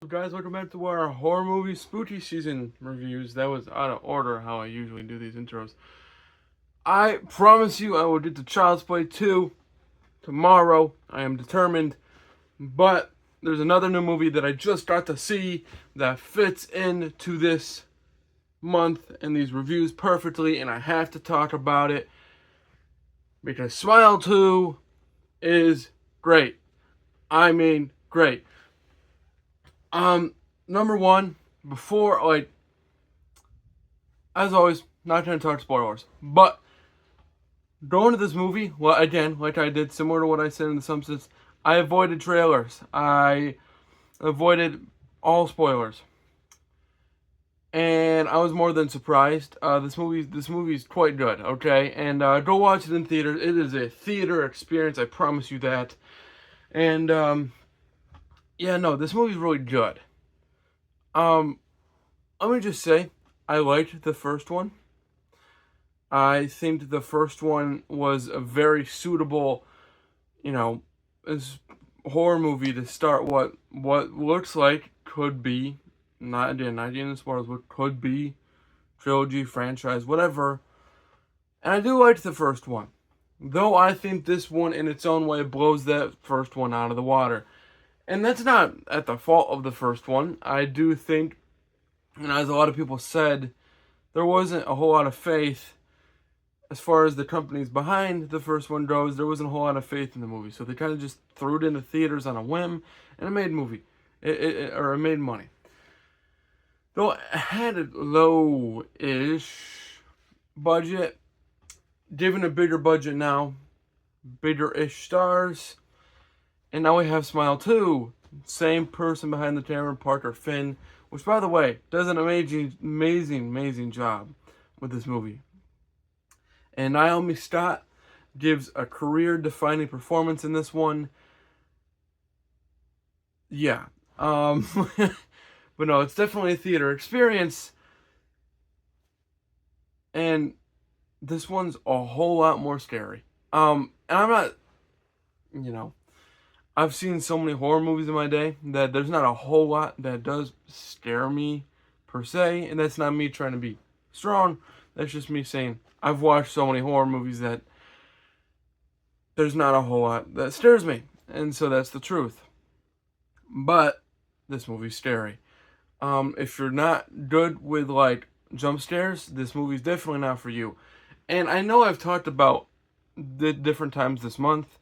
Guys? Welcome back to our horror movie spooky season reviews. That was out of order how I usually do these intros. I promise you I will get to Child's Play 2 tomorrow. I am determined. But there's another new movie that I just got to see that fits into this month and these reviews perfectly, and I have to talk about it because Smile 2 is great. I mean, great. Number one, before, as always, not going to talk spoilers, but going to this movie, well, again, like I did, similar to what I said in The Simpsons, I avoided trailers. I avoided all spoilers. And I was more than surprised. This movie is quite good, okay? And go watch it in theaters. It is a theater experience, I promise you that. And, yeah, no, this movie's really good. Let me just say, I liked the first one. I think the first one was a very suitable, as horror movie to start what looks like could be, not getting as far as what could be, trilogy, franchise, whatever. And I do like the first one. Though I think this one, in its own way, blows that first one out of the water. And that's not at the fault of the first one. I do think, and as a lot of people said, there wasn't a whole lot of faith as far as the companies behind the first one goes. There wasn't a whole lot of faith in the movie, so they kind of just threw it into theaters on a whim, and it made it made money. Though it had a low-ish budget, given a bigger budget now, bigger-ish stars. And now we have Smile 2. Same person behind the camera, Parker Finn. Which, by the way, does an amazing job with this movie. And Naomi Scott gives a career-defining performance in this one. Yeah. But no, it's definitely a theater experience. And this one's a whole lot more scary. And I'm not, I've seen so many horror movies in my day that there's not a whole lot that does scare me per se, and that's not me trying to be strong. That's just me saying I've watched so many horror movies that there's not a whole lot that scares me, and so that's the truth. But this movie's scary. If you're not good with jump scares, this movie's definitely not for you. And I know I've talked about the different times this month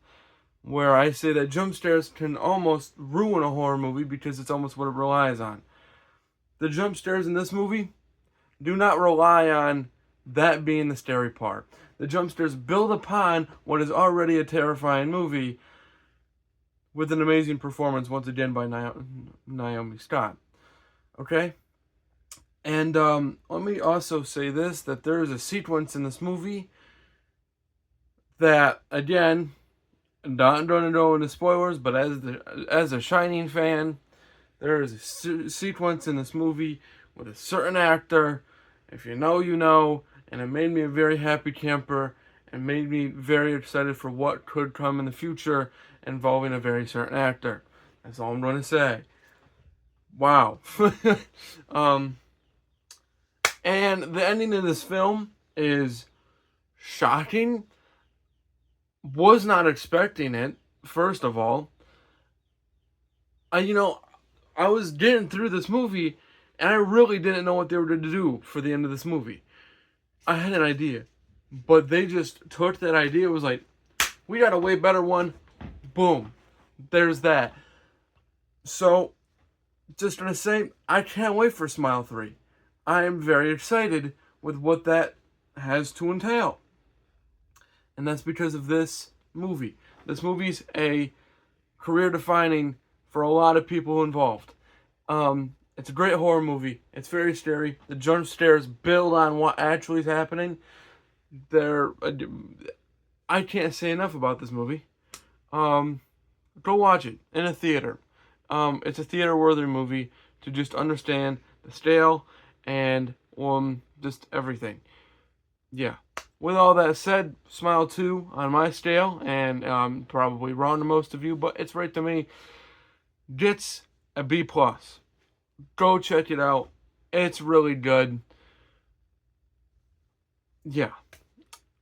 where I say that jump scares can almost ruin a horror movie because it's almost what it relies on. The jump scares in this movie do not rely on that being the scary part. The jump scares build upon what is already a terrifying movie with an amazing performance, once again, by Naomi Scott. Okay? And let me also say this, that there is a sequence in this movie that, again, not going to go into spoilers, but as a Shining fan, there is a sequence in this movie with a certain actor. If you know, you know, and it made me a very happy camper and made me very excited for what could come in the future involving a very certain actor. That's all I'm going to say. Wow. And the ending of this film is shocking. Was not expecting it, first of all. I was getting through this movie, and I really didn't know what they were going to do for the end of this movie. I had an idea, but they just took that idea. It was like, we got a way better one. Boom. There's that. So, just going to say, I can't wait for Smile 3. I am very excited with what that has to entail. And that's because of this movie. This movie's a career-defining for a lot of people involved. It's a great horror movie. It's very scary. The jump scares build on what actually is happening. I can't say enough about this movie. Go watch it in a theater. It's a theater-worthy movie to just understand the scale and just everything. Yeah. With all that said, Smile 2 on my scale, and probably wrong to most of you, but it's right to me, gets a B+. Go check it out. It's really good. Yeah.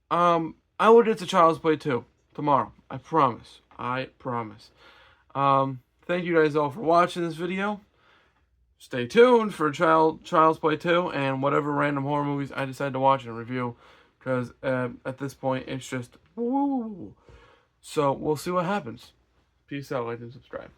I will get to Child's Play 2 tomorrow. I promise. I promise. Thank you guys all for watching this video. Stay tuned for Child's Play 2 and whatever random horror movies I decide to watch and review. Because at this point, it's just woo. So we'll see what happens. Peace out, like and subscribe.